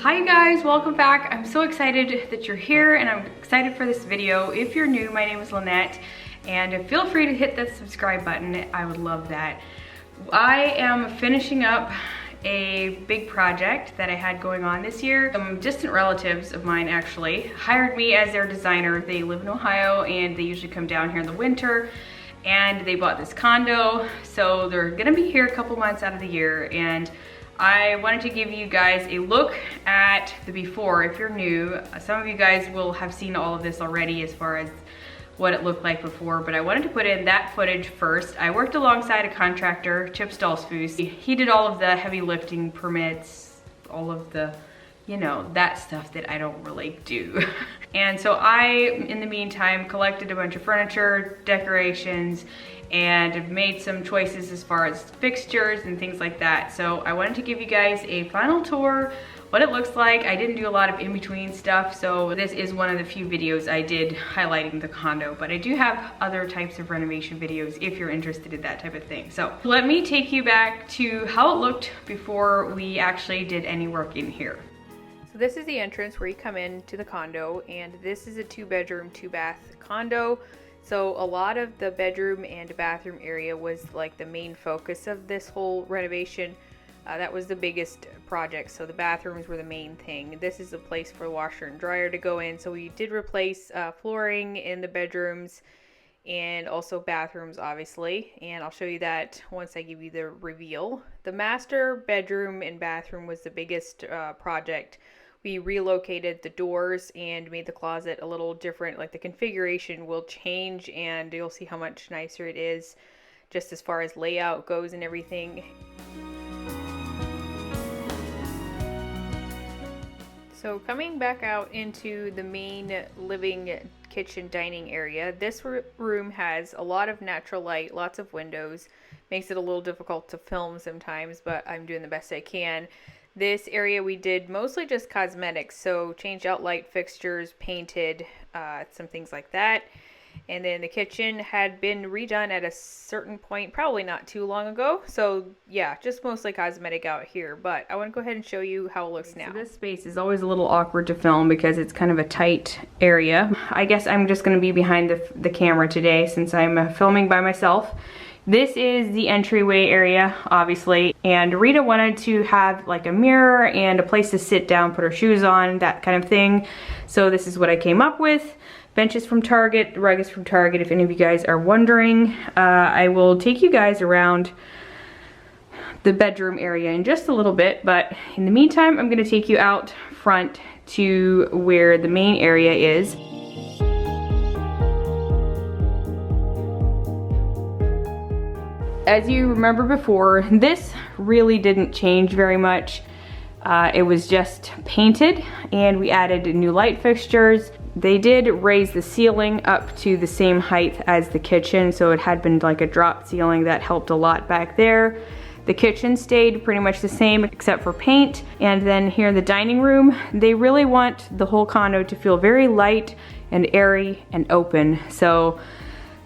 Hi guys, welcome back. I'm so excited that you're here and I'm excited for this video. If you're new, my name is Lynette and feel free to hit that subscribe button. I would love that. I am finishing up a big project that I had going on this year. Some distant relatives of mine actually hired me as their designer. They live in Ohio and they usually come down here in the winter, and they bought this condo. So they're gonna be here a couple months out of the year, and I wanted to give you guys a look at the before. If you're new, some of you guys will have seen all of this already as far as what it looked like before, but I wanted to put in that footage first. I worked alongside a contractor, Stoltzfus. He did all of the heavy lifting, permits, all of the, you know, that stuff that I don't really do. And so I, in the meantime, collected a bunch of furniture, decorations, and made some choices as far as fixtures and things like that. So I wanted to give you guys a final tour, what it looks like. I didn't do a lot of in-between stuff, so this is one of the few videos I did highlighting the condo, but I do have other types of renovation videos if you're interested in that type of thing. So let me take you back to how it looked before we actually did any work in here. So this is the entrance where you come into the condo, and this is a 2-bedroom, 2-bath condo. So a lot of the bedroom and bathroom area was like the main focus of this whole renovation. That was the biggest project, so the bathrooms were the main thing. This is a place for washer and dryer to go in, so we did replace flooring in the bedrooms and also bathrooms, obviously, and I'll show you that once I give you the reveal. The master bedroom and bathroom was the biggest project. We relocated the doors and made the closet a little different. Like, the configuration will change and you'll see how much nicer it is just as far as layout goes and everything. So coming back out into the main living, kitchen, dining area, this room has a lot of natural light, lots of windows. Makes it a little difficult to film sometimes, but I'm doing the best I can. This area we did mostly just cosmetics, so changed out light fixtures, painted, some things like that. And then the kitchen had been redone at a certain point, probably not too long ago. So yeah, just mostly cosmetic out here, but I want to go ahead and show you how it looks now. So this space is always a little awkward to film because it's kind of a tight area. I guess I'm just going to be behind the camera today since I'm filming by myself. This is the entryway area, obviously, and Rita wanted to have like a mirror and a place to sit down, put her shoes on, that kind of thing. So this is what I came up with. Benches from Target, the rug is from Target, if any of you guys are wondering. I will take you guys around the bedroom area in just a little bit, but in the meantime, I'm gonna take you out front to where the main area is. As you remember before, this really didn't change very much. It was just painted and we added new light fixtures. They did raise the ceiling up to the same height as the kitchen, so it had been like a drop ceiling. That helped a lot back there. The kitchen stayed pretty much the same except for paint. And then here in the dining room, they really want the whole condo to feel very light and airy and open. So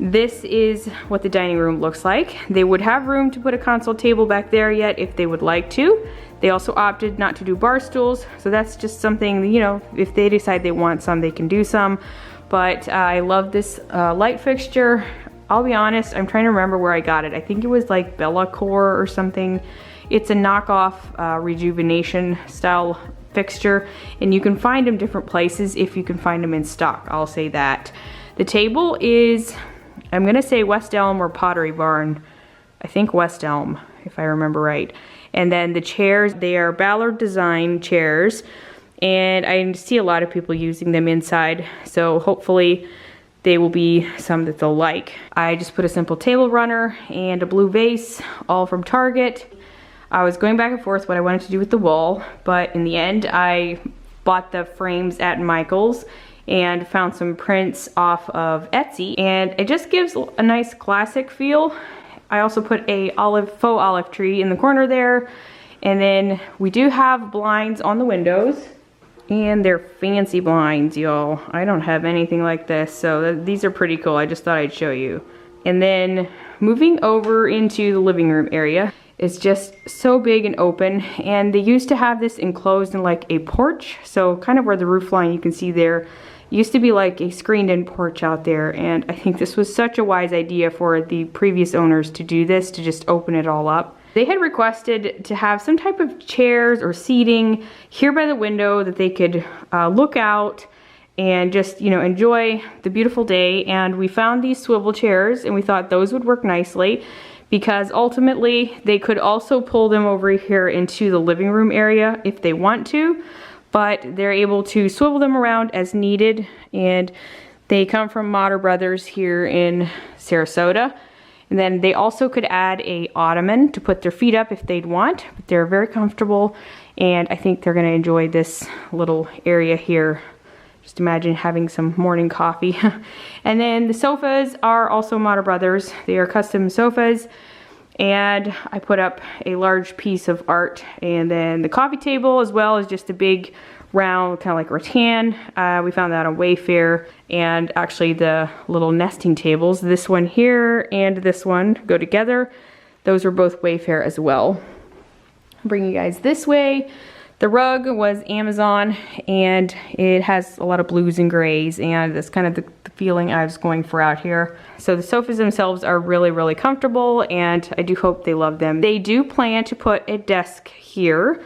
this is what the dining room looks like. They would have room to put a console table back there yet if they would like to. They also opted not to do bar stools, so that's just something, you know, if they decide they want some, they can do some. But I love this light fixture. I'll be honest, I'm trying to remember where I got it. I think it was like Bellacore or something. It's a knockoff Rejuvenation style fixture, and you can find them different places if you can find them in stock, I'll say that. The table is, I'm gonna say West Elm or Pottery Barn. I think West Elm, if I remember right. And then the chairs, they are Ballard design chairs, and I see a lot of people using them inside, so hopefully they will be some that they'll like. I just put a simple table runner and a blue vase, all from Target. I was going back and forth what I wanted to do with the wall, but in the end I bought the frames at Michael's and found some prints off of Etsy, and it just gives a nice classic feel. I also put a faux olive tree in the corner there, and then we do have blinds on the windows, and they're fancy blinds, y'all. I don't have anything like this, so these are pretty cool. I just thought I'd show you. And then moving over into the living room area, is just so big and open, and they used to have this enclosed in like a porch, so kind of where the roof line you can see there used to be like a screened in porch out there, and I think this was such a wise idea for the previous owners to do this, to just open it all up. They had requested to have some type of chairs or seating here by the window that they could look out and just, you know, enjoy the beautiful day, and we found these swivel chairs and we thought those would work nicely because ultimately they could also pull them over here into the living room area if they want to, but they're able to swivel them around as needed, and they come from Motter Brothers here in Sarasota. And then they also could add a ottoman to put their feet up if they'd want, but they're very comfortable, and I think they're gonna enjoy this little area here. Just imagine having some morning coffee. And then the sofas are also Motter Brothers. They are custom sofas, and I put up a large piece of art, and then the coffee table as well is just a big round, kind of like rattan. We found that on Wayfair, and actually the little nesting tables, this one here and this one go together. Those were both Wayfair as well. I'll bring you guys this way. The rug was Amazon, and it has a lot of blues and grays, and that's kind of the feeling I was going for out here. So the sofas themselves are really, really comfortable, and I do hope they love them. They do plan to put a desk here,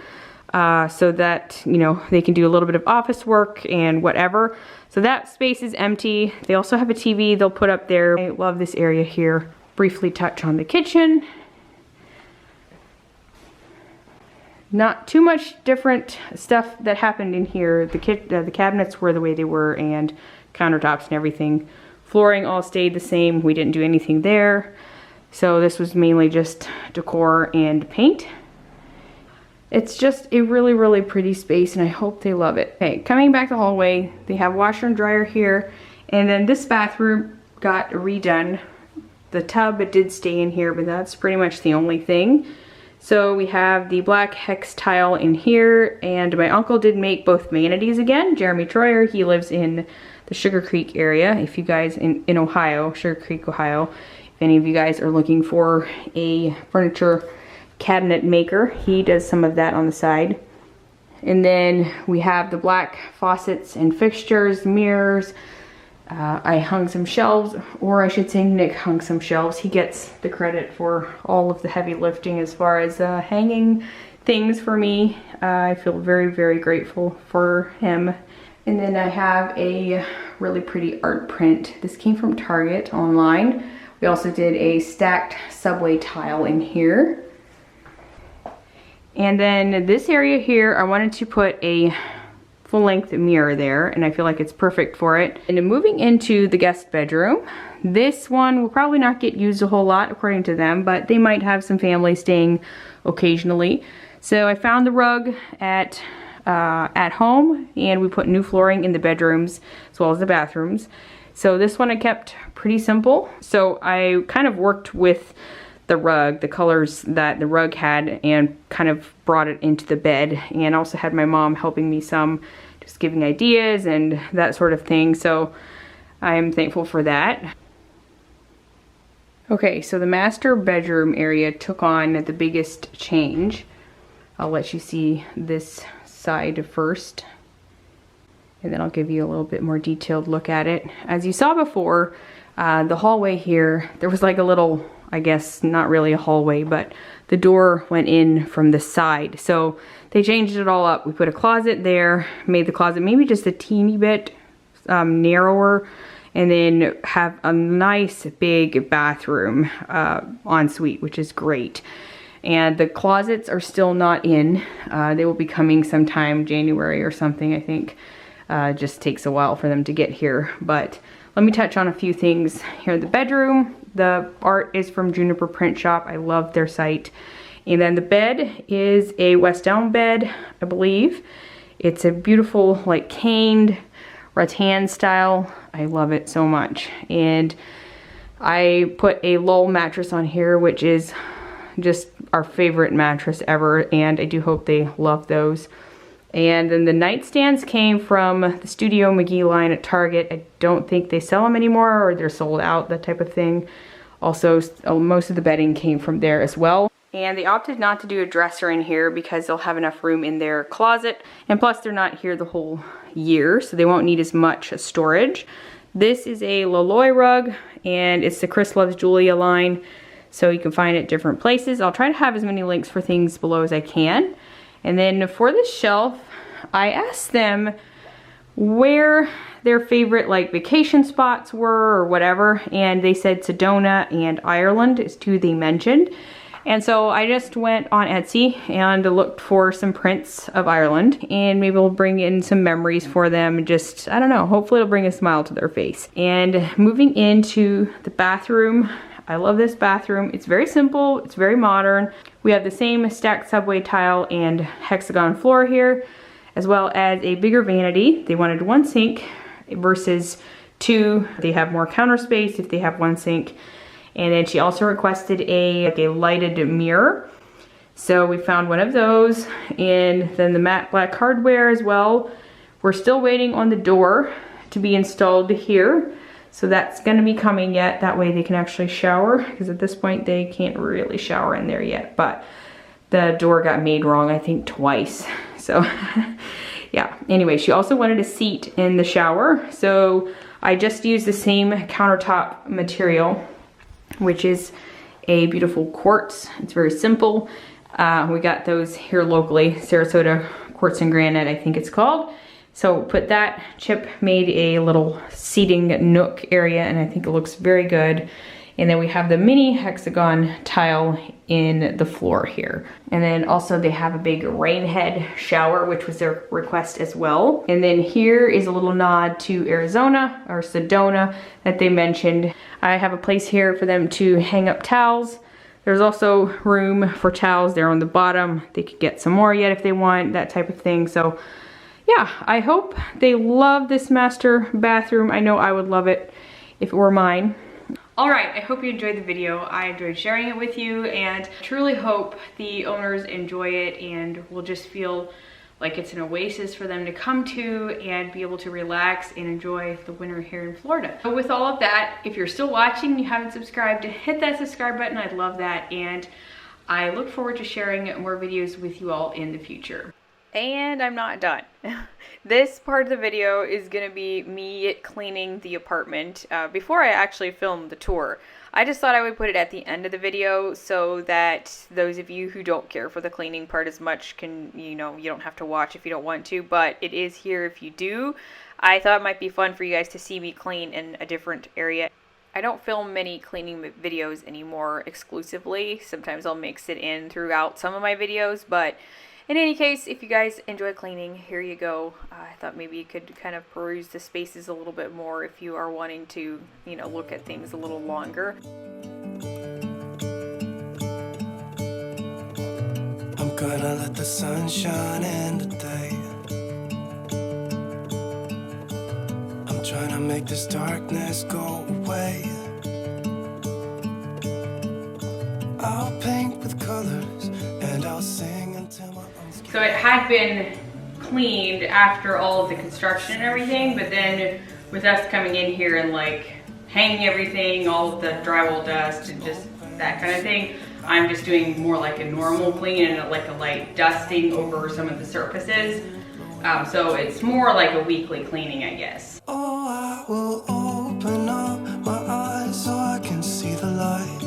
so that, you know, they can do a little bit of office work and whatever. So that space is empty. They also have a TV they'll put up there. I love this area here. Briefly touch on the kitchen. Not too much different stuff that happened in here. The cabinets were the way they were, and countertops and everything. Flooring all stayed the same. We didn't do anything there. So this was mainly just decor and paint. It's just a really, really pretty space, and I hope they love it. Okay, coming back the hallway, they have washer and dryer here, and then this bathroom got redone. The tub, it did stay in here, but that's pretty much the only thing. So we have the black hex tile in here, and my uncle did make both vanities again. Jeremy Troyer, he lives in the Sugar Creek area. If you guys in Ohio, Sugar Creek, Ohio, if any of you guys are looking for a furniture cabinet maker, he does some of that on the side. And then we have the black faucets and fixtures, mirrors. I hung some shelves, or I should say Nick hung some shelves. He gets the credit for all of the heavy lifting as far as hanging things for me. I feel very, very grateful for him. And then I have a really pretty art print. This came from Target online. We also did a stacked subway tile in here. And then this area here, I wanted to put a full-length mirror there, and I feel like it's perfect for it. And then moving into the guest bedroom, this one will probably not get used a whole lot according to them, but they might have some family staying occasionally. So I found the rug at home, and we put new flooring in the bedrooms as well as the bathrooms. So this one I kept pretty simple. So I kind of worked with the rug, the colors that the rug had, and kind of brought it into the bed, and also had my mom helping me some, just giving ideas and that sort of thing. So I'm thankful for that. Okay, so the master bedroom area took on the biggest change. I'll let you see this side first, and then I'll give you a little bit more detailed look at it. As you saw before, the hallway here, there was like a little, I guess not really a hallway, but the door went in from the side. So they changed it all up. We put a closet there, made the closet maybe just a teeny bit narrower, and then have a nice big bathroom ensuite, which is great. And the closets are still not in. They will be coming sometime January or something, I think. Just takes a while for them to get here. But let me touch on a few things here in the bedroom. The art is from Juniper Print Shop. I love their site. And then the bed is a West Elm bed, I believe. It's a beautiful, like, caned rattan style. I love it so much. And I put a Lull mattress on here, which is just our favorite mattress ever, and I do hope they love those. And then the nightstands came from the Studio McGee line at Target. I don't think they sell them anymore, or they're sold out, that type of thing. Also, most of the bedding came from there as well. And they opted not to do a dresser in here because they'll have enough room in their closet. And plus they're not here the whole year, so they won't need as much storage. This is a Loloi rug, and it's the Chris Loves Julia line. So you can find it different places. I'll try to have as many links for things below as I can. And then for this shelf, I asked them where their favorite like vacation spots were or whatever. And they said Sedona and Ireland is two they mentioned. And so I just went on Etsy and looked for some prints of Ireland, and maybe we'll bring in some memories for them. Just, I don't know, hopefully it'll bring a smile to their face. And moving into the bathroom, I love this bathroom. It's very simple, it's very modern. We have the same stacked subway tile and hexagon floor here, as well as a bigger vanity. They wanted one sink versus two. They have more counter space if they have one sink. And then she also requested a lighted mirror. So we found one of those, and then the matte black hardware as well. We're still waiting on the door to be installed here. So that's gonna be coming yet. That way they can actually shower, because at this point they can't really shower in there yet. But the door got made wrong, I think twice. So yeah, anyway, she also wanted a seat in the shower. So I just used the same countertop material, which is a beautiful quartz. It's very simple. We got those here locally, Sarasota Quartz and Granite, I think it's called. So put that, Chip made a little seating nook area, and I think it looks very good. And then we have the mini hexagon tile in the floor here. And then also they have a big rain head shower, which was their request as well. And then here is a little nod to Arizona, or Sedona, that they mentioned. I have a place here for them to hang up towels. There's also room for towels there on the bottom. They could get some more yet if they want, that type of thing. So yeah, I hope they love this master bathroom. I know I would love it if it were mine. All right, I hope you enjoyed the video. I enjoyed sharing it with you, and truly hope the owners enjoy it and will just feel like it's an oasis for them to come to and be able to relax and enjoy the winter here in Florida. So with all of that, if you're still watching and you haven't subscribed, hit that subscribe button. I'd love that, and I look forward to sharing more videos with you all in the future. And I'm not done. This part of the video is gonna be me cleaning the apartment before I actually filmed the tour. I just thought I would put it at the end of the video so that those of you who don't care for the cleaning part as much can, you know, you don't have to watch if you don't want to, but it is here if you do. I thought it might be fun for you guys to see me clean in a different area. I don't film many cleaning videos anymore exclusively. Sometimes I'll mix it in throughout some of my videos, but in any case, if you guys enjoy cleaning, here you go. I thought maybe you could kind of peruse the spaces a little bit more if you are wanting to, you know, look at things a little longer. I'm gonna let the sun shine in today. I'm trying to make this darkness go away. I'll paint with colors and I'll sing until my lungs. So it had been cleaned after all of the construction and everything, but then with us coming in here and like hanging everything, all of the drywall dust and just that kind of thing, I'm just doing more like a normal clean and like a light dusting over some of the surfaces. So it's more like a weekly cleaning, I guess. Oh, I will open up my eyes so I can see the light.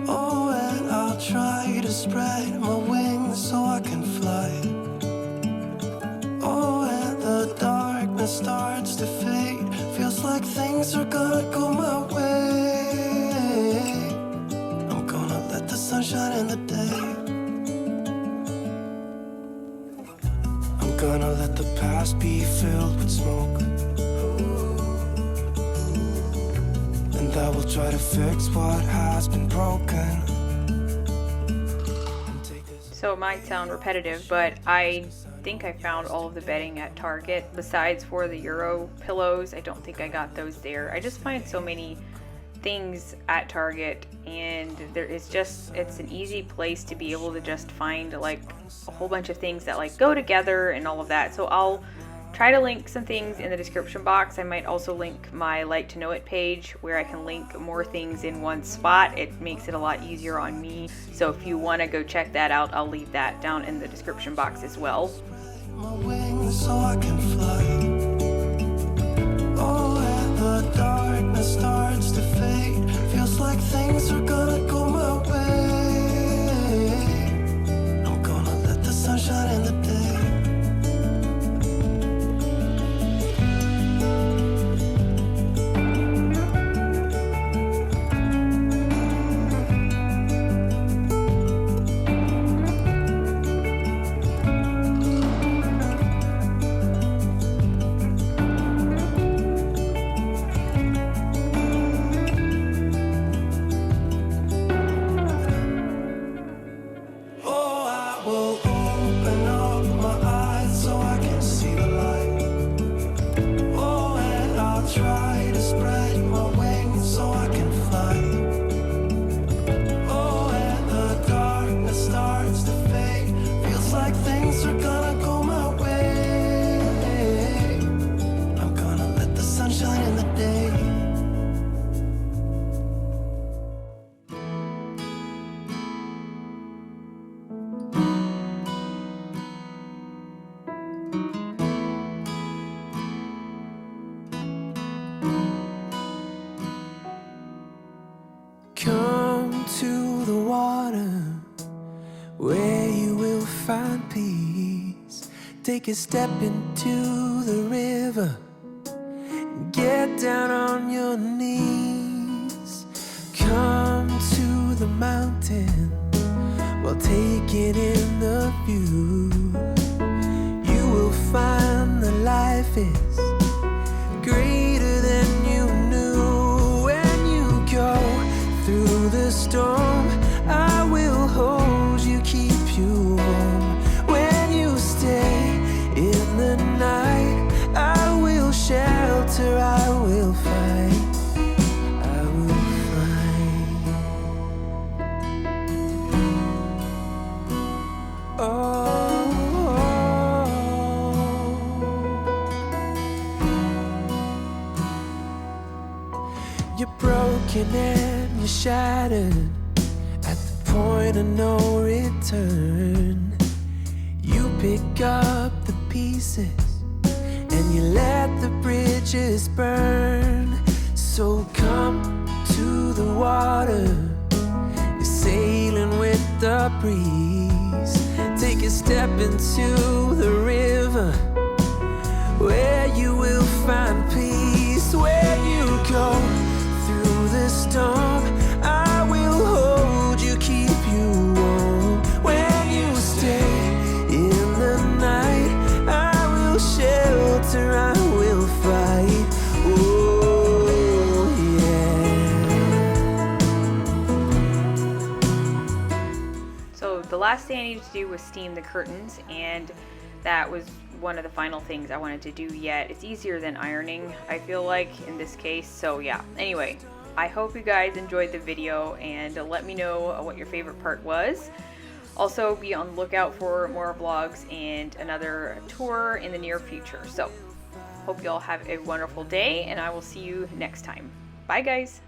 Oh, and I'll try to spread my wings so I can fly. Oh, and the darkness starts to fade. Feels like things are gonna go my way. I'm gonna let the sun shine in the day. I'm gonna let the past be filled with smoke. And I will try to fix what has been broken. So it might sound repetitive, but I think I found all of the bedding at Target. Besides for the Euro pillows, I don't think I got those there. I just find so many things at Target, and there is just, it's an easy place to be able to just find like a whole bunch of things that like go together and all of that. So I'll try to link some things in the description box. I might also link my Like to Know It page where I can link more things in one spot. It makes it a lot easier on me. So if you want to go check that out, I'll leave that down in the description box as well. My wings so I can fly. Oh, and the darkness starts to fade. Feels like things are gonna go my way. I'm gonna let the sun shine in the day. Come to the water where you will find peace. Take a step into the river and get down on your knees. Come to the mountain while taking in the view. You will find that life is greater than you knew. When you go through the storm, I will hold you, keep you warm. When you stay in the night, I will shelter, I will fight, I will fight. Oh, you're broken and you're shattered at the point of no return. You pick up the pieces and you let the bridges burn. So come to the water, you're sailing with the breeze. Take a step into the river where you will find peace. When you go through the storm, I will hold you, keep you warm. When you stay in the night, I will shelter, I will fight. Oh yeah. So the last thing I needed to do was steam the curtains, and that was one of the final things I wanted to do yet. It's easier than ironing, I feel like, in this case. So yeah, anyway, I hope you guys enjoyed the video, and let me know what your favorite part was. Also, be on the lookout for more vlogs and another tour in the near future. So hope you all have a wonderful day, and I will see you next time. Bye guys.